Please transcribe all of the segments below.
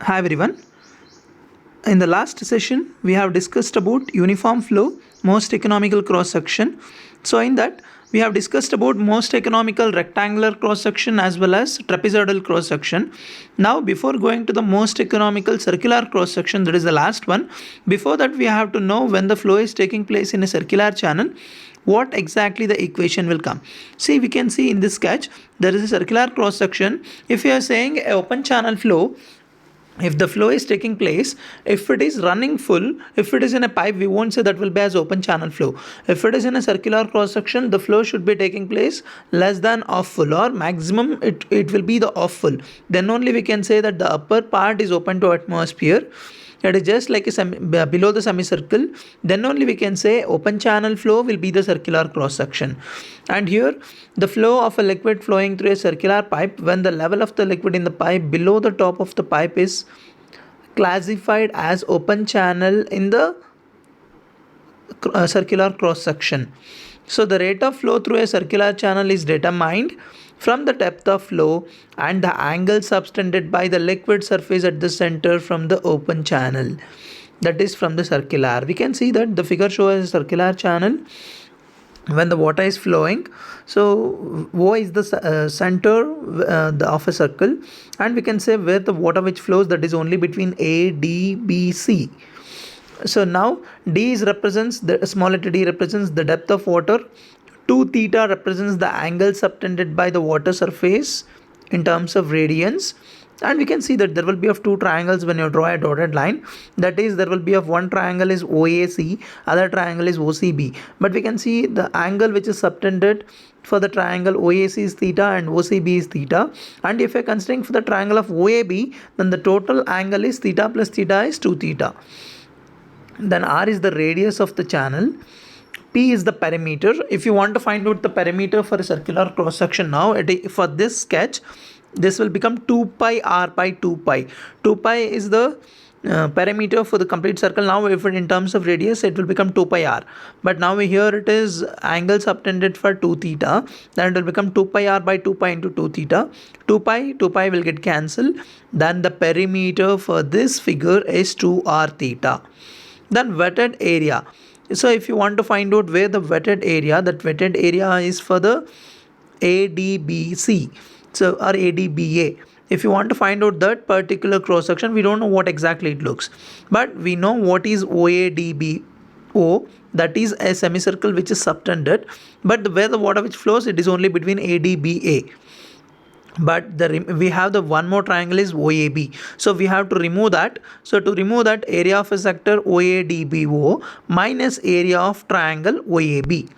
Hi everyone. In the last session, we have discussed about uniform flow, most economical cross section. So in that, we have discussed about most economical rectangular cross section as well as trapezoidal cross section. Now, before going to the most economical circular cross section, that is the last one. Before that, we have to know when the flow is taking place in a circular channel, what exactly the equation will come. See, we can see in this sketch there is a circular cross section. If you are saying a open channel flow, if the flow is taking place, if it is running full, if it is in a pipe, we won't say that will be as open channel flow. If it is in a circular cross section, the flow should be taking place less than off full, or maximum it will be the off full. Then only we can say that the upper part is open to atmosphere. It is just like below the semicircle. Then only we can say open channel flow will be the circular cross section. And here the flow of a liquid flowing through a circular pipe, when the level of the liquid in the pipe below the top of the pipe is classified as open channel in the circular cross section. So the rate of flow through a circular channel is determined from the depth of flow and the angle subtended by the liquid surface at the center from the open channel, that is from the circular. We can see that the figure shows a circular channel when the water is flowing. So O is the center of a circle, and we can say where the water which flows, that is only between A, D, B, C. So now d is represents the small letter d represents the depth of water. 2 theta represents the angle subtended by the water surface in terms of radians. And we can see that there will be of two triangles when you draw a dotted line. That is, there will be of one triangle is OAC, other triangle is OCB. But we can see the angle which is subtended for the triangle OAC is theta and OCB is theta. And if we are considering for the triangle of OAB, then the total angle is theta plus theta is 2 theta. Then r is the radius of the channel, p is the perimeter. If you want to find out the perimeter for a circular cross section, now for this sketch, this will become 2 pi r by 2 pi. 2 pi is the perimeter for the complete circle. Now if it in terms of radius, it will become 2 pi r, but now here it is angle subtended for 2 theta, then it will become 2 pi r by 2 pi into 2 theta. 2 pi will get cancelled. Then the perimeter for this figure is 2 r theta. Then wetted area. So if you want to find out where the wetted area, that wetted area is for the ADBC, so or ADBA. If you want to find out that particular cross section, we don't know what exactly it looks, but we know what is OADBO, that is a semicircle which is subtended, but where the water which flows, it is only between ADBA. But we have the one more triangle is OAB, so we have to remove that. So to remove that, area of a sector OADBO minus area of triangle OAB.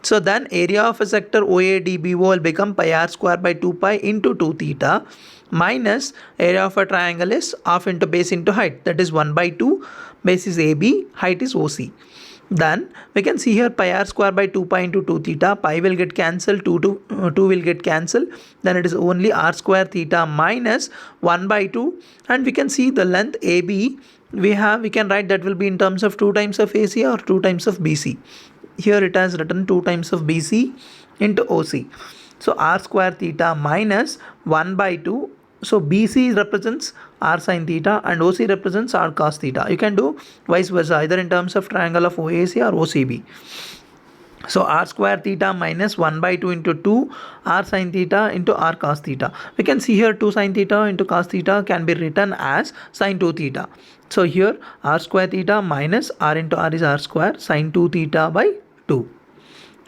So then area of a sector OADBO will become pi r square by 2 pi into 2 theta minus area of a triangle is half into base into height, that is 1 by 2, base is AB, height is OC. Then we can see here pi r square by 2 pi into 2 theta, pi will get cancelled, 2 will get cancelled, then it is only r square theta minus 1 by 2, and we can see the length AB we can write that will be in terms of 2 times of AC or 2 times of BC. Here it has written 2 times of BC into OC. So r square theta minus 1 by 2. So BC represents r sin theta and OC represents r cos theta. You can do vice versa, either in terms of triangle of OAC or OCB. So r square theta minus 1 by 2 into 2 r sin theta into r cos theta. We can see here 2 sin theta into cos theta can be written as sin 2 theta. So here r square theta minus r into r is r square sin 2 theta by 2.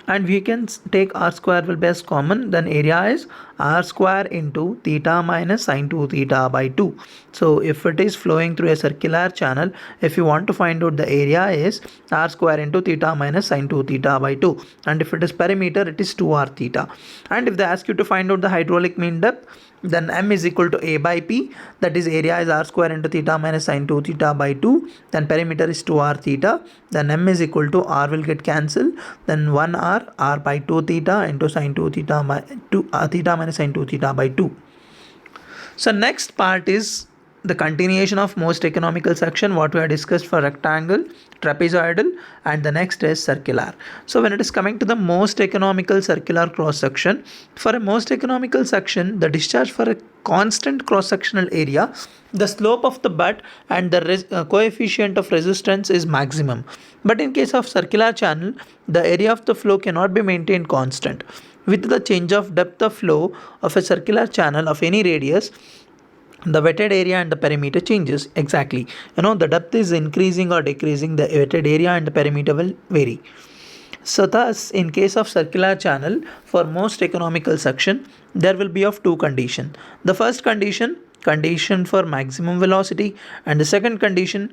And we can take r square will be as common, then area is r square into theta minus sin 2 theta by 2. So if it is flowing through a circular channel, if you want to find out the area is r square into theta minus sin 2 theta by 2, and if it is perimeter, it is 2r theta. And if they ask you to find out the hydraulic mean depth, then m is equal to a by p, that is area is r square into theta minus sin 2 theta by 2, then perimeter is 2r theta, then m is equal to r will get cancelled, then 1r, r by 2 theta into sin 2 theta theta minus sin 2 theta by 2. So next part is the continuation of most economical section what we have discussed for rectangle, trapezoidal, and the next is circular. So when it is coming to the most economical circular cross section, for a most economical section, the discharge for a constant cross sectional area, the slope of the butt and the coefficient of resistance is maximum. But in case of circular channel, the area of the flow cannot be maintained constant. With the change of depth of flow of a circular channel of any radius, the wetted area and the perimeter changes. Exactly, the depth is increasing or decreasing, the wetted area and the perimeter will vary. So thus, in case of circular channel, for most economical section, there will be of two condition. The first condition for maximum velocity, and the second condition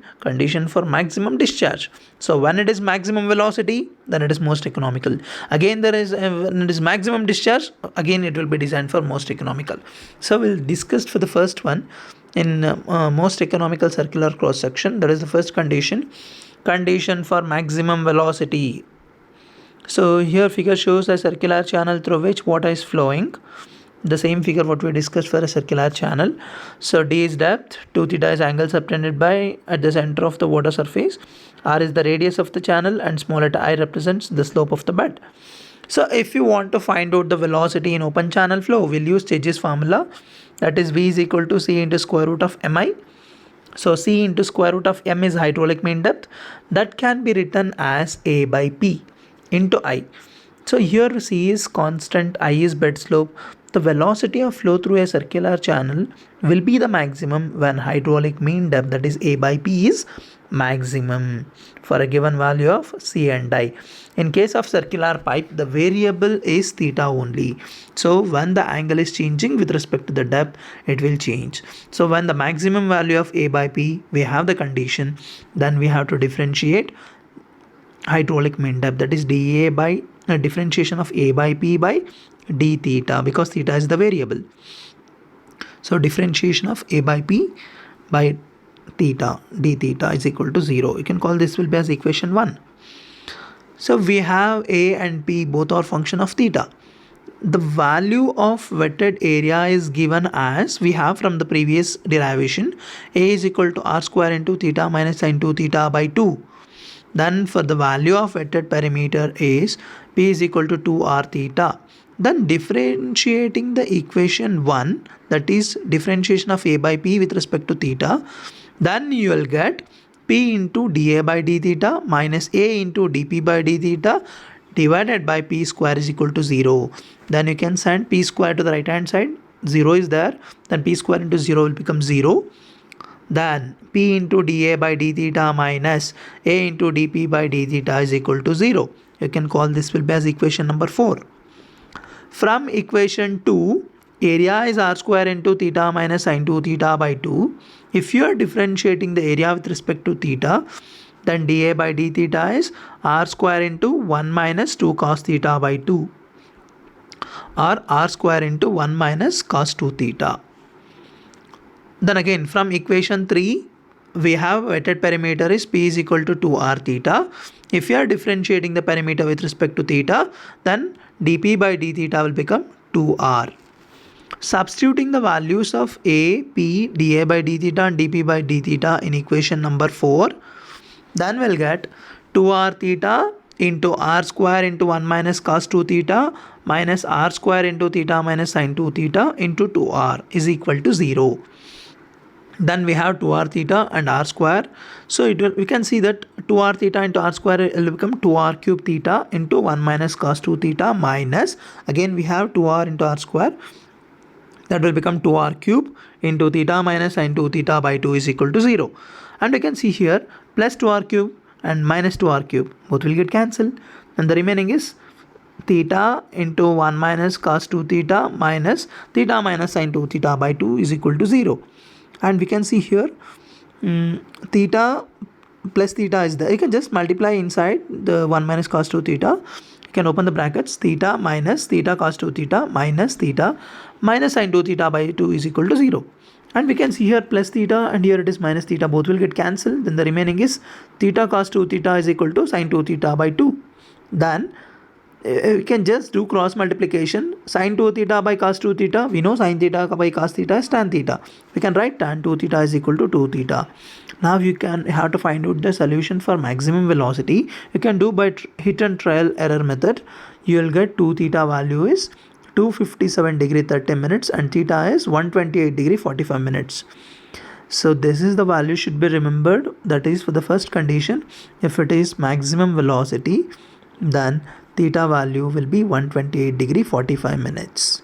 for maximum discharge. So when it is maximum velocity, then it is most economical. Again, there is when it is maximum discharge, again it will be designed for most economical. So we'll discuss for the first one in most economical circular cross section. That is the first condition for maximum velocity. So here figure shows a circular channel through which water is flowing. The same figure what we discussed for a circular channel. So d is depth, 2 theta is angle subtended by at the center of the water surface, r is the radius of the channel, and small letter I represents the slope of the bed. So if you want to find out the velocity in open channel flow, we'll use Sturge's formula, that is v is equal to c into square root of mi. So c into square root of m is hydraulic mean depth, that can be written as a by p into I. So here C is constant, I is bed slope. The velocity of flow through a circular channel will be the maximum when hydraulic mean depth, that is A by P, is maximum for a given value of C and I. In case of circular pipe, the variable is theta only. So when the angle is changing with respect to the depth, it will change. So when the maximum value of A by P, we have the condition, then we have to differentiate hydraulic mean depth, that is dA by differentiation of A by P by d theta, because theta is the variable. So differentiation of A by P by theta, d theta is equal to 0. You can call this will be as equation 1. So we have A and P both are function of theta. The value of wetted area is given as we have from the previous derivation. A is equal to r square into theta minus sin 2 theta by 2. Then for the value of wetted perimeter is P is equal to 2r theta. Then differentiating the equation 1, that is differentiation of A by P with respect to theta, then you will get P into dA by d theta minus A into dP by d theta divided by P square is equal to 0. Then you can send P square to the right hand side, 0 is there, then P square into 0 will become 0. Then P into dA by d theta minus A into dP by d theta is equal to 0. You can call this will be as equation number 4. From equation 2, area is r square into theta minus sin 2 theta by 2. If you are differentiating the area with respect to theta, then dA by d theta is r square into 1 minus 2 cos theta by 2, or r square into 1 minus cos 2 theta. Then again from equation 3, we have wetted perimeter is P is equal to 2r theta. If you are differentiating the perimeter with respect to theta, then dP by d theta will become 2r. Substituting the values of A, P, dA by d theta and dP by d theta in equation number 4, then we'll get 2r theta into r square into 1 minus cos 2 theta minus r square into theta minus sin 2 theta into 2r is equal to 0. Then we have 2r theta and r square. So we can see that 2r theta into r square will become 2r cube theta into 1 minus cos 2 theta minus, again we have 2r into r square, that will become 2r cube into theta minus sin 2 theta by 2 is equal to 0. And we can see here plus 2r cube and minus 2r cube, both will get cancelled, and the remaining is theta into 1 minus cos 2 theta minus theta minus sin 2 theta by 2 is equal to 0. And we can see here theta plus theta is there. You can just multiply inside the 1 minus cos 2 theta. You can open the brackets, theta minus theta cos 2 theta minus theta minus sin 2 theta by 2 is equal to 0. And we can see here plus theta and here it is minus theta, both will get cancelled. Then the remaining is theta cos 2 theta is equal to sin 2 theta by 2. Then We can just do cross multiplication. Sin 2 theta by cos 2 theta. We know sin theta by cos theta is tan theta. We can write tan 2 theta is equal to 2 theta. Now you can have to find out the solution for maximum velocity. You can do by hit and trial error method. You will get 2 theta value is 257 degree 30 minutes and theta is 128 degree 45 minutes. So this is the value should be remembered. That is for the first condition. If it is maximum velocity, then theta value will be 128 degree 45 minutes.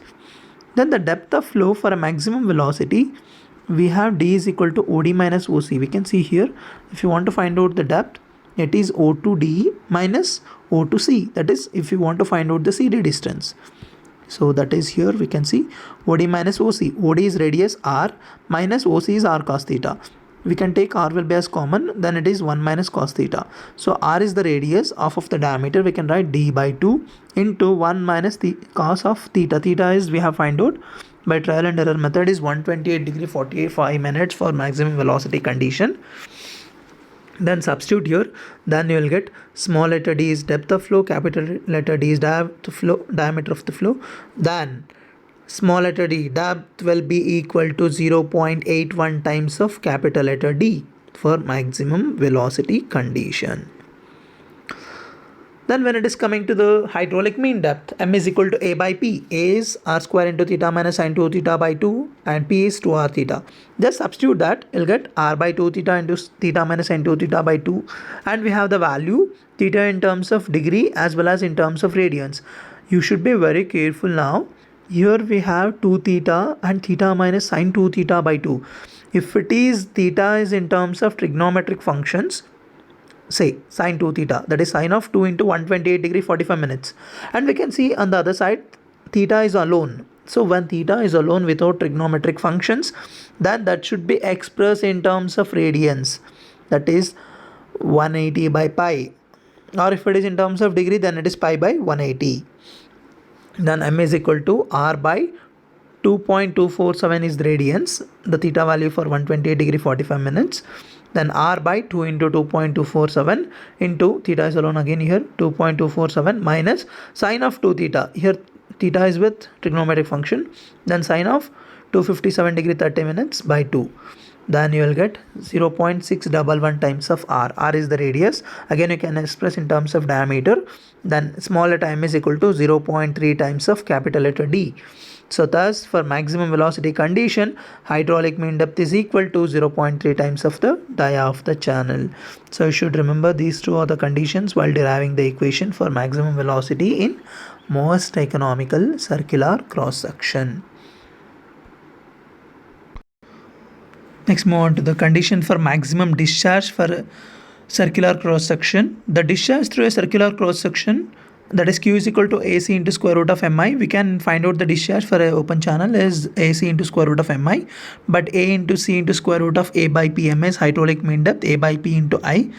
Then the depth of flow for a maximum velocity, we have d is equal to OD minus OC. We can see here, if you want to find out the depth, it is O to D minus O to C. That is, if you want to find out the CD distance. So that is here we can see OD minus OC. OD is radius R minus OC is R cos theta. We can take R will be as common, then it is 1 minus cos theta. So R is the radius of the diameter. We can write D by 2 into 1 minus the cos of theta. Theta is we have find out by trial and error method is 128 degree 45 minutes for maximum velocity condition. Then substitute here, then you will get small letter d is depth of flow, capital letter D is diameter of the flow. Then small letter d depth will be equal to 0.81 times of capital letter D for maximum velocity condition. Then when it is coming to the hydraulic mean depth, m is equal to a by p. A is r square into theta minus sin 2 theta by 2 and p is 2r theta. Just substitute that, you'll get r by 2 theta into theta minus sin 2 theta by 2, and we have the value theta in terms of degree as well as in terms of radians. You should be very careful now. Here we have 2 theta and theta minus sin 2 theta by 2. If it is theta is in terms of trigonometric functions, say sine 2 theta, that is sine of 2 into 128 degree 45 minutes, and we can see on the other side theta is alone. So when theta is alone without trigonometric functions, then that should be expressed in terms of radians, that is 180 by pi, or if it is in terms of degree, then it is pi by 180. Then m is equal to r by 2.247 is the radians, the theta value for 128 degree 45 minutes. Then r by 2 into 2.247 into theta is alone again here 2.247 minus sine of 2 theta. Here theta is with trigonometric function. Then sine of 257 degree 30 minutes by 2. Then you will get 0.611 times of r. R is the radius. Again you can express in terms of diameter. Then small letter m is equal to 0.3 times of capital letter D. So thus for maximum velocity condition, hydraulic mean depth is equal to 0.3 times of the dia of the channel. So you should remember these two are the conditions while deriving the equation for maximum velocity in most economical circular cross section. Next move on to the condition for maximum discharge for circular cross section. The discharge through a circular cross section, that is Q is equal to AC into square root of mi. We can find out the discharge for an open channel is AC into square root of mi, but A into C into square root of A by P. M is hydraulic mean depth, A by P into I.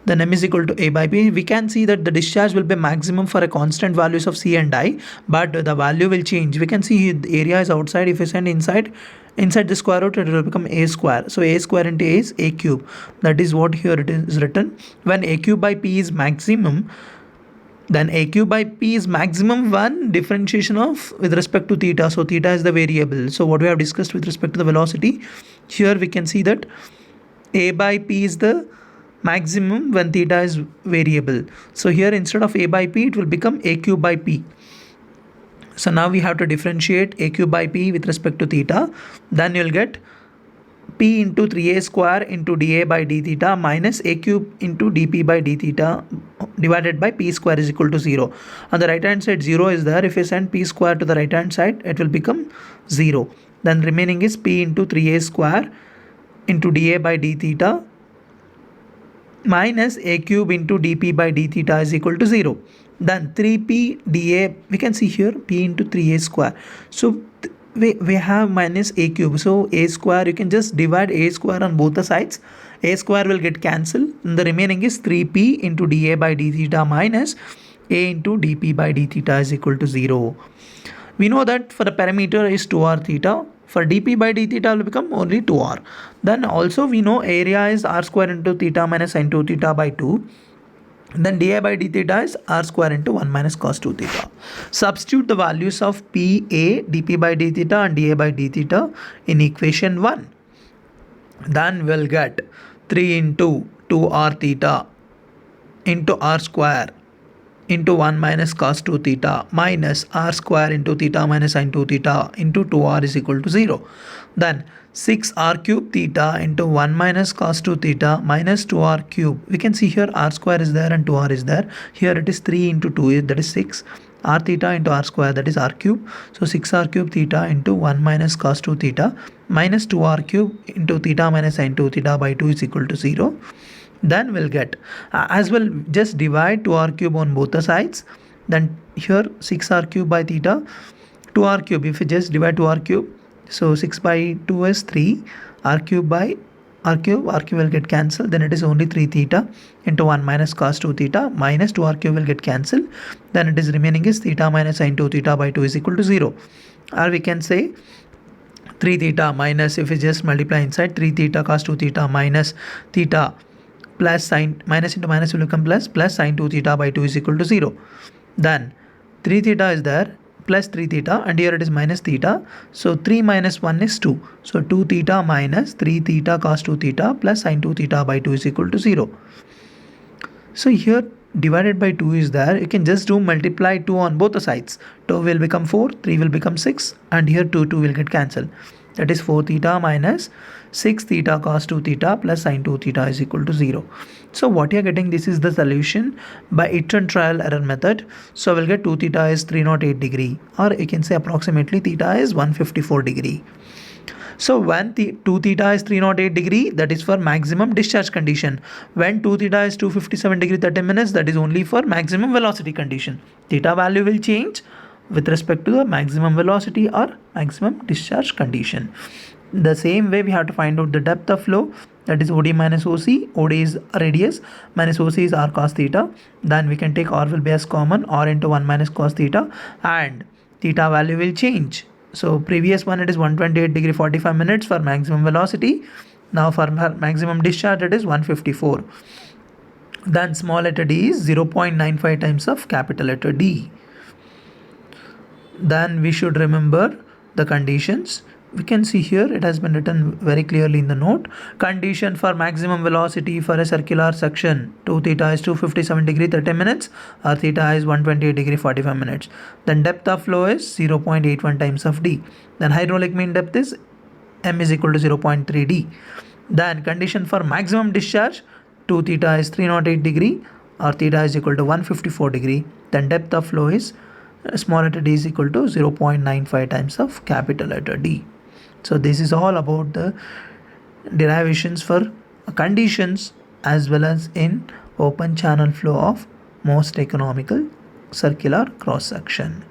Then M is equal to A by P. We can see that the discharge will be maximum for a constant values of C and I, but the value will change. We can see the area is outside. If we send inside the square root, it will become A square. So A square into A is A cube. That is what here it is written. When A cube by P is maximum, then A cube by P is maximum one differentiation of with respect to theta. So theta is the variable. So what we have discussed with respect to the velocity, here we can see that A by P is the maximum when theta is variable. So here instead of A by P, it will become A cube by P. So now we have to differentiate A cube by P with respect to theta. Then you'll get P into 3A square into dA by d theta minus A cube into dP by d theta divided by P square is equal to 0. On the right hand side 0 is there. If you send P square to the right hand side, it will become 0. Then remaining is P into 3A square into dA by d theta minus A cube into dP by d theta is equal to 0. Then 3P dA, we can see here P into 3A square. So we have minus A cube. So A square, you can just divide A square on both the sides. A square will get cancelled. And the remaining is 3P into dA by d theta minus A into dP by d theta is equal to 0. We know that for the parameter is 2r theta. For dP by d theta will become only 2r. Then also we know area is r square into theta minus sin 2 theta by 2. Then di by d theta is r square into 1 minus cos 2 theta. Substitute the values of pa dp by d theta and da by d theta in equation 1. Then we'll get 3 into 2r theta into r square into 1 minus cos 2 theta minus r square into theta minus sin 2 theta into 2r is equal to 0. Then 6r cube theta into 1 minus cos 2 theta minus 2r cube. We can see here r square is there and 2r is there. Here it is 3 into 2, that is 6. R theta into r square, that is r cube. So 6r cube theta into 1 minus cos 2 theta minus 2r cube into theta minus sin 2 theta by 2 is equal to 0. Then we'll get as well, just divide 2r cube on both the sides. Then here 6r cube by theta, 2r cube, if you just divide 2r cube, so 6 by 2 is 3, r cube by r cube will get cancelled, then it is only 3 theta into 1 minus cos 2 theta minus 2r cube will get cancelled, then it is remaining is theta minus sin 2 theta by 2 is equal to 0. Or we can say 3 theta minus, if we just multiply inside, 3 theta cos 2 theta minus theta plus sin, minus into minus will become plus sin 2 theta by 2 is equal to 0. Then 3 theta is there plus 3 theta and here it is minus theta. So 3 minus 1 is 2. So 2 theta minus 3 theta cos 2 theta plus sin 2 theta by 2 is equal to 0. So here divided by 2 is there. You can just do multiply 2 on both the sides. 2 will become 4, 3 will become 6 and here 2 will get cancelled. That is 4 theta minus 6 theta cos 2 theta plus sin 2 theta is equal to 0. So what you are getting, this is the solution by iterate trial error method. So we'll get 2 theta is 308 degree, or you can say approximately theta is 154 degree. So when 2 theta is 308 degree, that is for maximum discharge condition. When 2 theta is 257 degree 30 minutes, that is only for maximum velocity condition. Theta value will change with respect to the maximum velocity or maximum discharge condition. The same way we have to find out the depth of flow, that is OD minus OC. OD is radius minus OC is r cos theta. Then we can take r will be as common, r into 1 minus cos theta, and theta value will change. So previous one it is 128 degree 45 minutes for maximum velocity. Now for maximum discharge it is 154. Then small letter d is 0.95 times of capital letter D. Then we should remember the conditions. We can see here it has been written very clearly in the note. Condition for maximum velocity for a circular section, 2 theta is 257 degree 30 minutes, or theta is 128 degree 45 minutes. Then depth of flow is 0.81 times of d. Then hydraulic mean depth is m is equal to 0.3 d. Then condition for maximum discharge, 2 theta is 308 degree, or theta is equal to 154 degree. Then depth of flow is small letter d is equal to 0.95 times of capital letter D. So this is all about the derivations for conditions as well as in open channel flow of most economical circular cross section.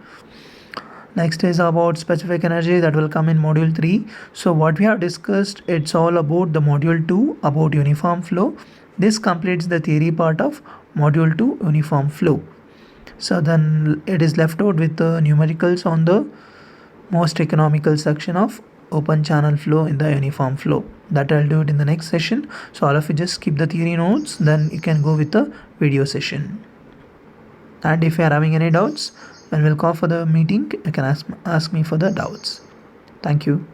Next is about specific energy, that will come in module 3. So what we have discussed, it's all about the module 2 about uniform flow. This completes the theory part of module 2 uniform flow. So then it is left out with the numericals on the most economical section of open channel flow in the uniform flow. That I'll do it in the next session. So all of you just keep the theory notes, then you can go with the video session. And if you are having any doubts, when we'll call for the meeting, you can ask me for the doubts. Thank you.